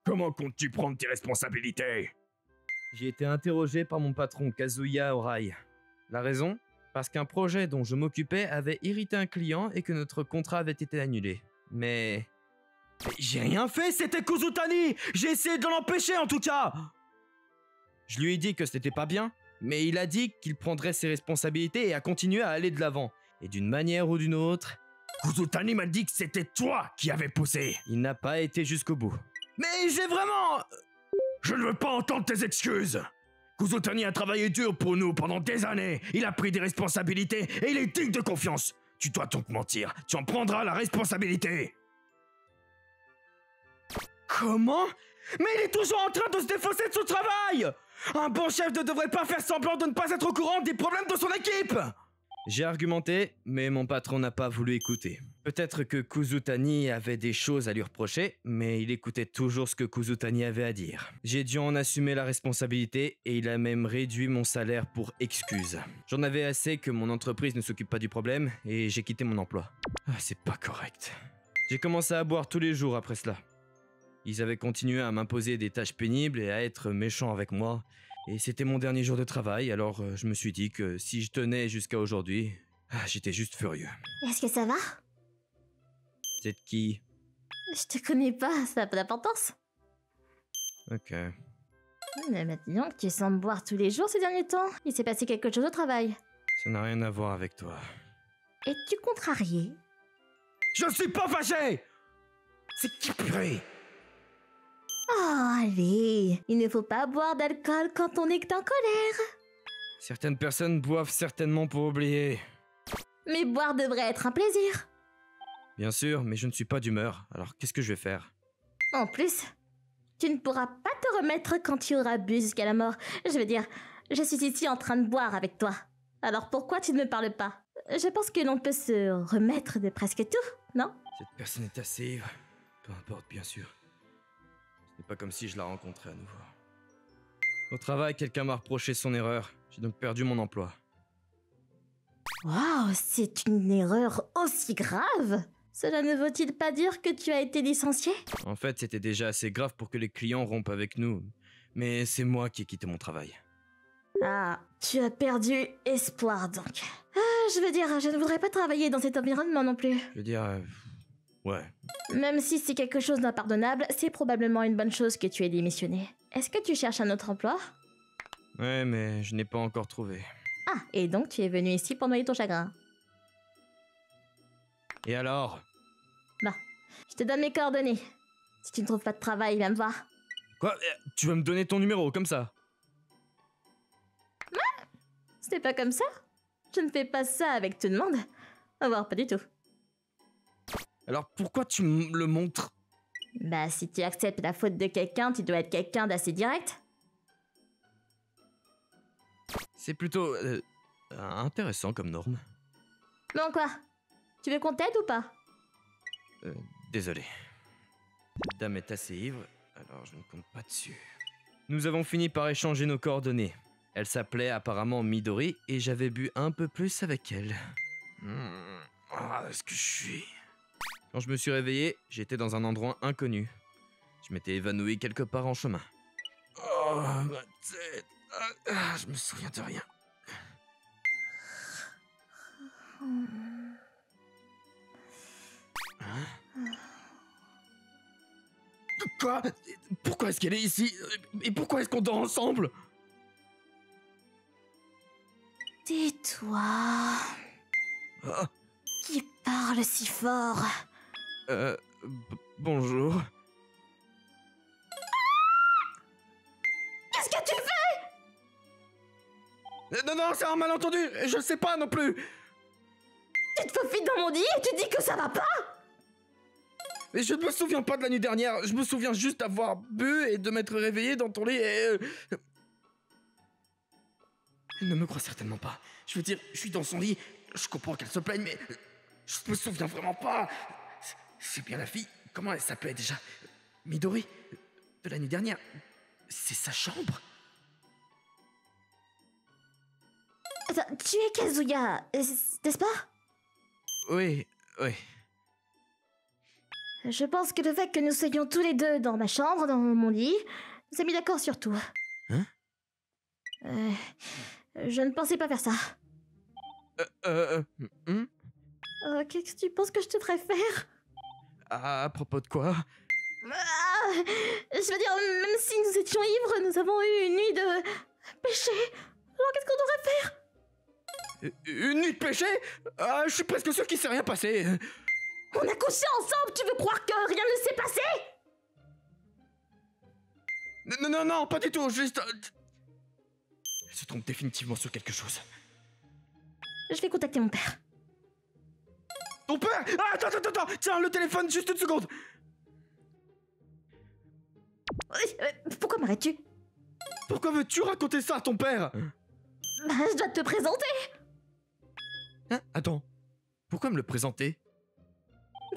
Comment comptes-tu prendre tes responsabilités? J'ai été interrogé par mon patron Kazuya Orai. La raison? Parce qu'un projet dont je m'occupais avait irrité un client et que notre contrat avait été annulé. Mais j'ai rien fait, c'était Kuzutani! J'ai essayé de l'empêcher en tout cas! Je lui ai dit que c'était pas bien, mais il a dit qu'il prendrait ses responsabilités et a continué à aller de l'avant. Et d'une manière ou d'une autre, Kuzutani m'a dit que c'était toi qui avais poussé. il n'a pas été jusqu'au bout. Mais j'ai vraiment... Je ne veux pas entendre tes excuses. Kuzutani a travaillé dur pour nous pendant des années. Il a pris des responsabilités et il est digne de confiance. Tu dois donc mentir. Tu en prendras la responsabilité. Comment? Mais il est toujours en train de se défausser de son travail! Un bon chef ne devrait pas faire semblant de ne pas être au courant des problèmes de son équipe! J'ai argumenté, mais mon patron n'a pas voulu écouter. Peut-être que Kuzutani avait des choses à lui reprocher, mais il écoutait toujours ce que Kuzutani avait à dire. J'ai dû en assumer la responsabilité et il a même réduit mon salaire pour excuse. J'en avais assez que mon entreprise ne s'occupe pas du problème et j'ai quitté mon emploi. Ah, c'est pas correct. J'ai commencé à boire tous les jours après cela. Ils avaient continué à m'imposer des tâches pénibles et à être méchants avec moi. Et c'était mon dernier jour de travail, alors je me suis dit que si je tenais jusqu'à aujourd'hui, j'étais juste furieux. Est-ce que ça va? C'est qui? Je te connais pas, ça n'a pas d'importance. Ok. Mais maintenant que tu sembles boire tous les jours ces derniers temps, il s'est passé quelque chose au travail. Ça n'a rien à voir avec toi. Es-tu contrarié? Je suis pas fâché. C'est qui purée? Oh, allez, il ne faut pas boire d'alcool quand on est en colère. Certaines personnes boivent certainement pour oublier. Mais boire devrait être un plaisir. Bien sûr, mais je ne suis pas d'humeur, alors qu'est-ce que je vais faire? En plus, tu ne pourras pas te remettre quand tu auras bu jusqu'à la mort. Je veux dire, je suis ici en train de boire avec toi. Alors pourquoi tu ne me parles pas? Je pense que l'on peut se remettre de presque tout, non? Cette personne est assez ivre. Peu importe, bien sûr. Ce n'est pas comme si je la rencontrais à nouveau. Au travail, quelqu'un m'a reproché son erreur. J'ai donc perdu mon emploi. Waouh, c'est une erreur aussi grave? Cela ne veut-il pas dire que tu as été licencié? En fait, c'était déjà assez grave pour que les clients rompent avec nous. Mais c'est moi qui ai quitté mon travail. Ah, tu as perdu espoir donc. Je veux dire, je ne voudrais pas travailler dans cet environnement non plus. Je veux dire... ouais. Même si c'est quelque chose d'impardonnable, c'est probablement une bonne chose que tu aies démissionné. Est-ce que tu cherches un autre emploi? Ouais, mais je n'ai pas encore trouvé. Ah, et donc tu es venu ici pour noyer ton chagrin. Et alors? Bah, je te donne mes coordonnées. Si tu ne trouves pas de travail, viens me voir. Quoi? Tu vas me donner ton numéro, comme ça? C'est pas comme ça. Je ne fais pas ça avec tout le monde. Au revoir, pas du tout. Alors pourquoi tu me le montres? Bah, si tu acceptes la faute de quelqu'un, tu dois être quelqu'un d'assez direct. C'est plutôt... intéressant comme norme. Bon, quoi? Tu veux qu'on t'aide ou pas? Désolé. Cette dame est assez ivre, alors je ne compte pas dessus. Nous avons fini par échanger nos coordonnées. Elle s'appelait apparemment Midori et j'avais bu un peu plus avec elle. Est-ce que je suis... Quand je me suis réveillé, j'étais dans un endroit inconnu. Je m'étais évanoui quelque part en chemin. Oh, ma tête. Je me souviens de rien. Hein? Quoi? Pourquoi est-ce qu'elle est ici? Et pourquoi est-ce qu'on dort ensemble? Tais-toi. Ah, Qui parle si fort? Bonjour. Qu'est-ce que tu fais? Non, c'est un malentendu. Je sais pas non plus. Tu te faufiles dans mon lit et tu dis que ça va pas? Mais je ne me souviens pas de la nuit dernière. Je me souviens juste d'avoir bu et de m'être réveillé dans ton lit et... Elle ne me croit certainement pas. Je veux dire, je suis dans son lit. Je comprends qu'elle se plaigne, mais... Je me souviens vraiment pas. C'est bien la fille. Comment elle s'appelait déjà? Midori. De la nuit dernière. C'est sa chambre? Attends, tu es Kazuya, n'est-ce pas? Oui. Je pense que le fait que nous soyons tous les deux dans ma chambre, dans mon lit, nous a mis d'accord sur tout. Hein? Je ne pensais pas faire ça. Hmm? Qu'est-ce que tu penses que je te ferais faire? À propos de quoi? Je veux dire, même si nous étions ivres, nous avons eu une nuit de péché. Alors qu'est-ce qu'on devrait faire? Une nuit de péché? Je suis presque sûr qu'il s'est rien passé. On a couché ensemble, tu veux croire que rien ne s'est passé? Non, pas du tout, juste... Elle se trompe définitivement sur quelque chose. Je vais contacter mon père. Ton père? Attends, tiens, le téléphone, juste une seconde. Pourquoi m'arrêtes-tu? Pourquoi veux-tu raconter ça à ton père? Je dois te présenter. Hein? Attends, pourquoi me le présenter?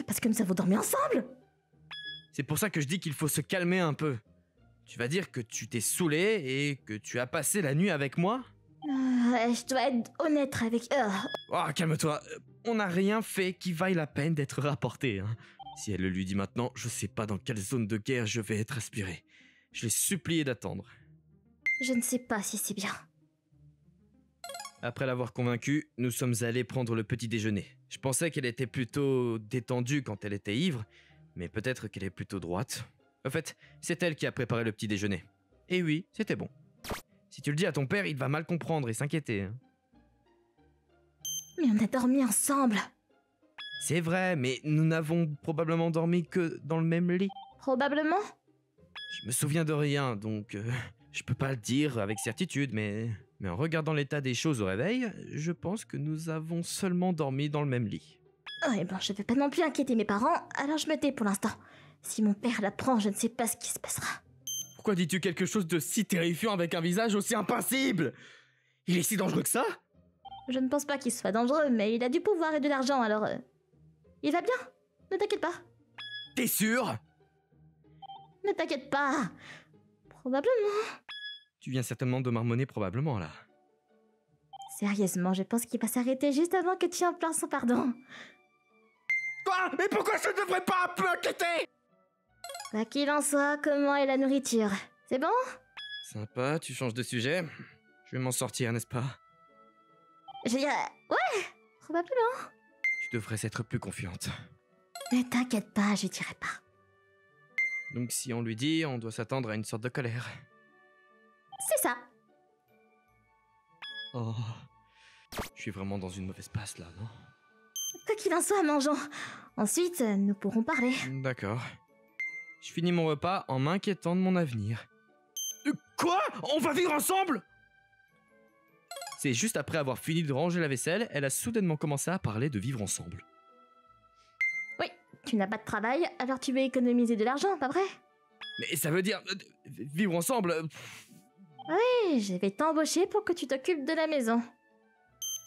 Parce que nous avons dormi ensemble. C'est pour ça que je dis qu'il faut se calmer un peu. Tu vas dire que tu t'es saoulé et que tu as passé la nuit avec moi? Je dois être honnête avec... Oh, calme-toi. On n'a rien fait qui vaille la peine d'être rapporté. Hein. Si elle le lui dit maintenant, je sais pas dans quelle zone de guerre je vais être aspiré. Je l'ai supplié d'attendre. Je ne sais pas si c'est bien. Après l'avoir convaincue, nous sommes allés prendre le petit déjeuner. Je pensais qu'elle était plutôt détendue quand elle était ivre, mais peut-être qu'elle est plutôt droite. En fait, c'est elle qui a préparé le petit déjeuner. Et oui, c'était bon. Si tu le dis à ton père, il va mal comprendre et s'inquiéter. Hein. Mais on a dormi ensemble. C'est vrai, mais nous n'avons probablement dormi que dans le même lit. Probablement. Je me souviens de rien, donc je peux pas le dire avec certitude, mais en regardant l'état des choses au réveil, je pense que nous avons seulement dormi dans le même lit. Ouais, bon, je vais pas non plus inquiéter mes parents, alors je me tais pour l'instant. Si mon père l'apprend, je ne sais pas ce qui se passera. Pourquoi dis-tu quelque chose de si terrifiant avec un visage aussi impassible? Il est si dangereux que ça? Je ne pense pas qu'il soit dangereux, mais il a du pouvoir et de l'argent, alors... Il va bien, ne t'inquiète pas. T'es sûr? Ne t'inquiète pas. Probablement. Tu viens certainement de marmonner probablement, là. Sérieusement, je pense qu'il va s'arrêter juste avant que tu implores son pardon. Quoi? Mais pourquoi je ne devrais pas m'inquiéter? Quoi qu'il en soit, comment est la nourriture? C'est bon? Sympa, tu changes de sujet. Je vais m'en sortir, n'est-ce pas? Ouais, probablement. Tu devrais être plus confiante. Ne t'inquiète pas, je dirai pas. Donc si on lui dit, on doit s'attendre à une sorte de colère. C'est ça. Oh... Je suis vraiment dans une mauvaise passe, là, non? Quoi qu'il en soit, mangeons. Ensuite, nous pourrons parler. D'accord. Je finis mon repas en m'inquiétant de mon avenir. Quoi? On va vivre ensemble? C'est juste après avoir fini de ranger la vaisselle, elle a soudainement commencé à parler de vivre ensemble. Oui, tu n'as pas de travail, alors tu veux économiser de l'argent, pas vrai? Mais ça veut dire... vivre ensemble... Oui, je vais t'embaucher pour que tu t'occupes de la maison.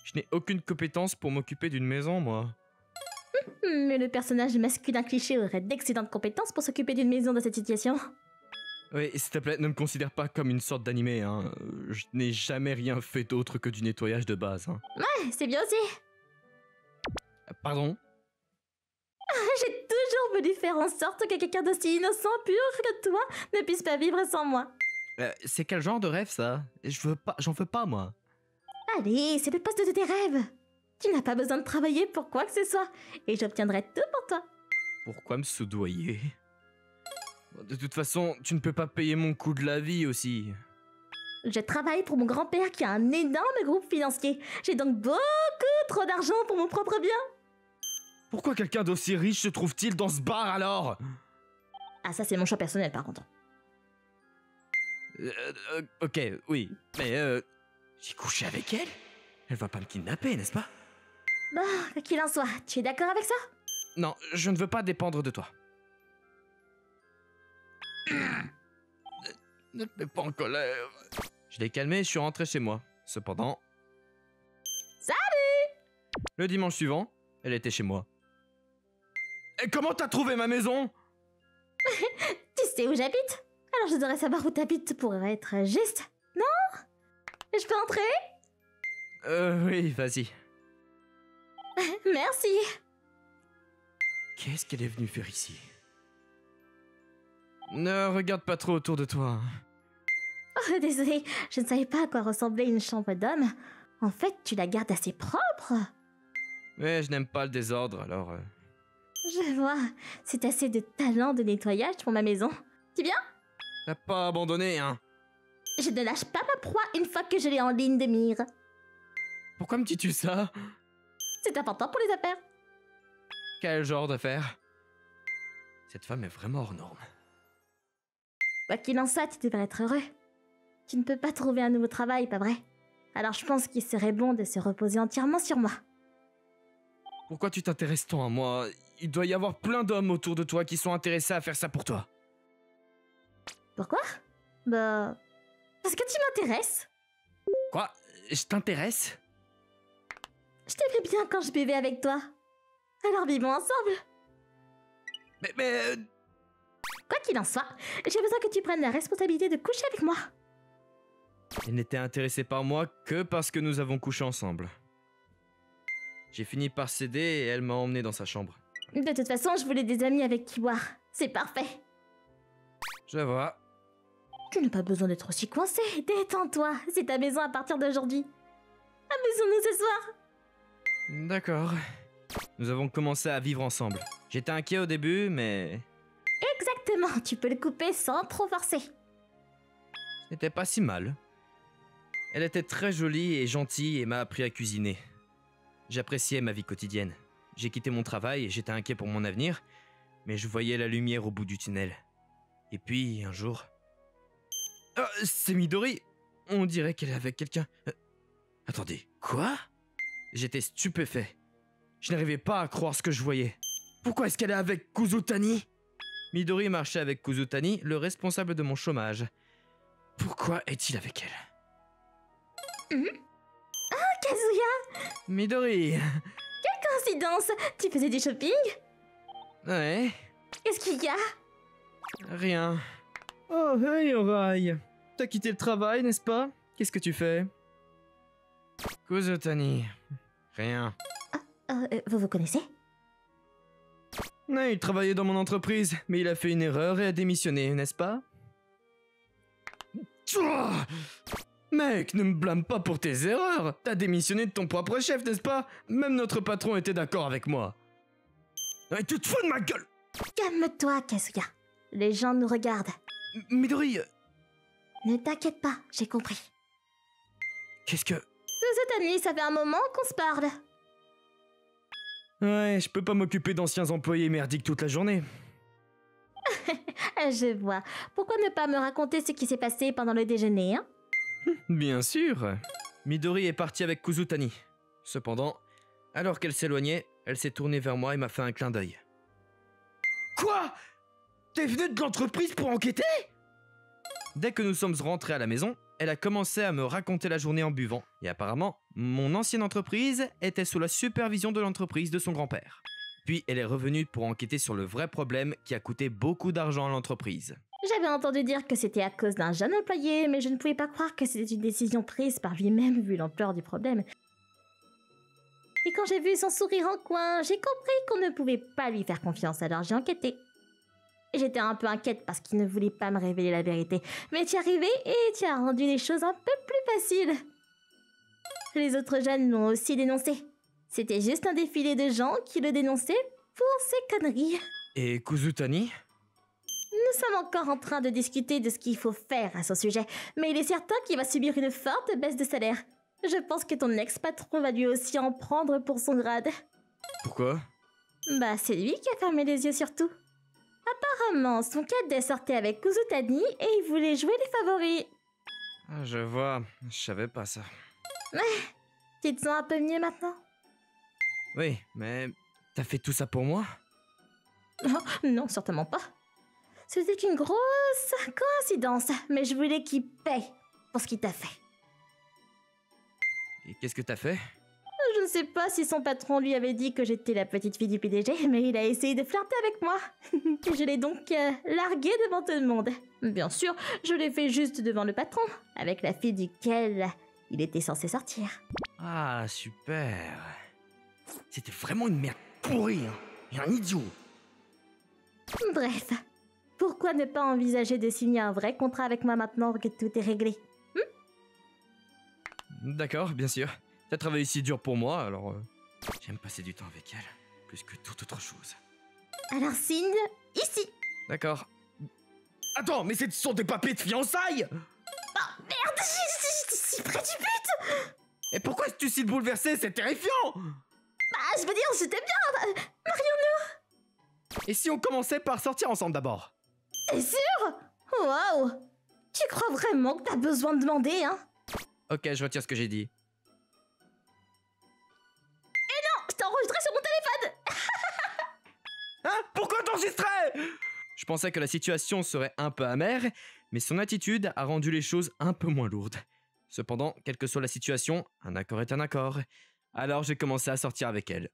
Je n'ai aucune compétence pour m'occuper d'une maison, moi. Mais le personnage masculin cliché aurait d'excellentes compétences pour s'occuper d'une maison dans cette situation. Oui, s'il te plaît, ne me considère pas comme une sorte d'animé, hein. Je n'ai jamais rien fait d'autre que du nettoyage de base, hein. Ouais, c'est bien aussi. Pardon? J'ai toujours voulu faire en sorte que quelqu'un d'aussi innocent, pur que toi ne puisse pas vivre sans moi. C'est quel genre de rêve, ça? J'en veux pas, moi. Allez, c'est le poste de tes rêves. Tu n'as pas besoin de travailler pour quoi que ce soit, et j'obtiendrai tout pour toi. Pourquoi me soudoyer? De toute façon, tu ne peux pas payer mon coût de la vie aussi. Je travaille pour mon grand-père qui a un énorme groupe financier. J'ai donc beaucoup trop d'argent pour mon propre bien. Pourquoi quelqu'un d'aussi riche se trouve-t-il dans ce bar alors? Ah, ça c'est mon choix personnel par contre. Ok, oui, mais j'ai couché avec elle? Elle va pas me kidnapper, n'est-ce pas? Bon, quoi qu'il en soit, tu es d'accord avec ça? Non, je ne veux pas dépendre de toi. Ne te mets pas en colère. Je l'ai calmée et je suis rentré chez moi. Cependant... Salut! Le dimanche suivant, elle était chez moi. Et comment t'as trouvé ma maison? Tu sais où j'habite? Alors je devrais savoir où t'habites pour être juste, non? Je peux entrer? Oui, vas-y. Merci. Qu'est-ce qu'elle est venue faire ici? Ne regarde pas trop autour de toi. Oh, désolée, je ne savais pas à quoi ressemblait une chambre d'homme. En fait, tu la gardes assez propre. Mais je n'aime pas le désordre, alors... Je vois, c'est assez de talent de nettoyage pour ma maison. Tu viens? T'as pas abandonné, hein? Je ne lâche pas ma proie une fois que je l'ai en ligne de mire. Pourquoi me dis-tu ça? C'est important pour les affaires. Quel genre d'affaire? Cette femme est vraiment hors norme. Quoi qu'il en soit, tu devrais être heureux. Tu ne peux pas trouver un nouveau travail, pas vrai? Alors je pense qu'il serait bon de se reposer entièrement sur moi. Pourquoi tu t'intéresses tant à moi? Il doit y avoir plein d'hommes autour de toi qui sont intéressés à faire ça pour toi. Pourquoi? Bah... parce que tu m'intéresses. Quoi? Je t'intéresse? Je t'aimais bien quand je buvais avec toi. Alors vivons ensemble. Mais... Quoi qu'il en soit, j'ai besoin que tu prennes la responsabilité de coucher avec moi. Elle n'était intéressée par moi que parce que nous avons couché ensemble. J'ai fini par céder et elle m'a emmené dans sa chambre. De toute façon, je voulais des amis avec qui boire. C'est parfait. Je vois. Tu n'as pas besoin d'être aussi coincé. Détends-toi. C'est ta maison à partir d'aujourd'hui. Amusons-nous ce soir. D'accord. Nous avons commencé à vivre ensemble. J'étais inquiet au début, mais... Exactement. Tu peux le couper sans trop forcer. ce n'était pas si mal. Elle était très jolie et gentille et m'a appris à cuisiner. J'appréciais ma vie quotidienne. J'ai quitté mon travail et j'étais inquiet pour mon avenir, mais je voyais la lumière au bout du tunnel. Et puis, un jour... Ah, c'est Midori! On dirait qu'elle est avec quelqu'un. Attendez, quoi? J'étais stupéfait. Je n'arrivais pas à croire ce que je voyais. Pourquoi est-ce qu'elle est avec Kuzutani? Midori marchait avec Kuzutani, le responsable de mon chômage. Pourquoi est-il avec elle? Oh, Kazuya! Midori! Coïncidence! Tu faisais du shopping? Ouais, Qu'est-ce qu'il y a? rien. Oh, hey, Orai! T'as quitté le travail, n'est-ce pas? Qu'est-ce que tu fais? Kuzutani. Rien. Vous vous connaissez? Ouais, il travaillait dans mon entreprise, mais il a fait une erreur et a démissionné, n'est-ce pas? Tchouah! Mec, ne me blâme pas pour tes erreurs. T'as démissionné de ton propre chef, n'est-ce pas? Même notre patron était d'accord avec moi. Et tu te fous de ma gueule! Calme-toi, Kazuya. Les gens nous regardent. Midori, Ne t'inquiète pas, j'ai compris. qu'est-ce que... Kuzutani, ça fait un moment qu'on se parle. Ouais, je peux pas m'occuper d'anciens employés merdiques toute la journée. Je vois. Pourquoi ne pas me raconter ce qui s'est passé pendant le déjeuner, hein? Bien sûr. Midori est partie avec Kuzutani. Cependant, alors qu'elle s'éloignait, elle s'est tournée vers moi et m'a fait un clin d'œil. Quoi? T'es venu de l'entreprise pour enquêter? Dès que nous sommes rentrés à la maison, elle a commencé à me raconter la journée en buvant. Et apparemment, mon ancienne entreprise était sous la supervision de l'entreprise de son grand-père. Puis elle est revenue pour enquêter sur le vrai problème qui a coûté beaucoup d'argent à l'entreprise. J'avais entendu dire que c'était à cause d'un jeune employé, mais je ne pouvais pas croire que c'était une décision prise par lui-même vu l'ampleur du problème. Et quand j'ai vu son sourire en coin, j'ai compris qu'on ne pouvait pas lui faire confiance, alors j'ai enquêté. J'étais un peu inquiète parce qu'il ne voulait pas me révéler la vérité, mais tu es arrivé et tu as rendu les choses un peu plus faciles. Les autres jeunes l'ont aussi dénoncé. C'était juste un défilé de gens qui le dénonçaient pour ses conneries. Et Kuzutani? Nous sommes encore en train de discuter de ce qu'il faut faire à ce sujet, mais il est certain qu'il va subir une forte baisse de salaire. Je pense que ton ex-patron va lui aussi en prendre pour son grade. Pourquoi? Bah, c'est lui qui a fermé les yeux sur tout. Apparemment, son cadet sortait avec Kuzutani et il voulait jouer les favoris. Ah, je vois, je savais pas ça. Tu te sens un peu mieux maintenant? Oui, mais t'as fait tout ça pour moi? Oh, non, certainement pas. C'était une grosse coïncidence, mais je voulais qu'il paye pour ce qu'il t'a fait. Et qu'est-ce que t'as fait? Je ne sais pas si son patron lui avait dit que j'étais la petite fille du PDG, mais il a essayé de flirter avec moi. Et je l'ai donc larguée devant tout le monde. Bien sûr, je l'ai fait juste devant le patron, avec la fille duquel il était censé sortir. Ah, super. C'était vraiment une merde pourrie, hein. Et un idiot. Bref, pourquoi ne pas envisager de signer un vrai contrat avec moi maintenant que tout est réglé? D'accord, bien sûr. T'as travaillé si dur pour moi, alors... J'aime passer du temps avec elle, plus que toute autre chose. Alors signe ici. D'accord. Attends, mais ce sont des papiers de fiançailles! Oh merde, j'étais si près du but. Et pourquoi es-tu si bouleversé? C'est terrifiant! Bah, je veux dire, j'étais bien. Marions-nous. Et si on commençait par sortir ensemble d'abord? T'es sûr? Waouh. Tu crois vraiment que t'as besoin de demander, hein? Ok, je retire ce que j'ai dit. Je t'ai enregistré sur mon téléphone. Hein? Pourquoi t'enregistrais? Je pensais que la situation serait un peu amère, mais son attitude a rendu les choses un peu moins lourdes. Cependant, quelle que soit la situation, un accord est un accord. Alors j'ai commencé à sortir avec elle.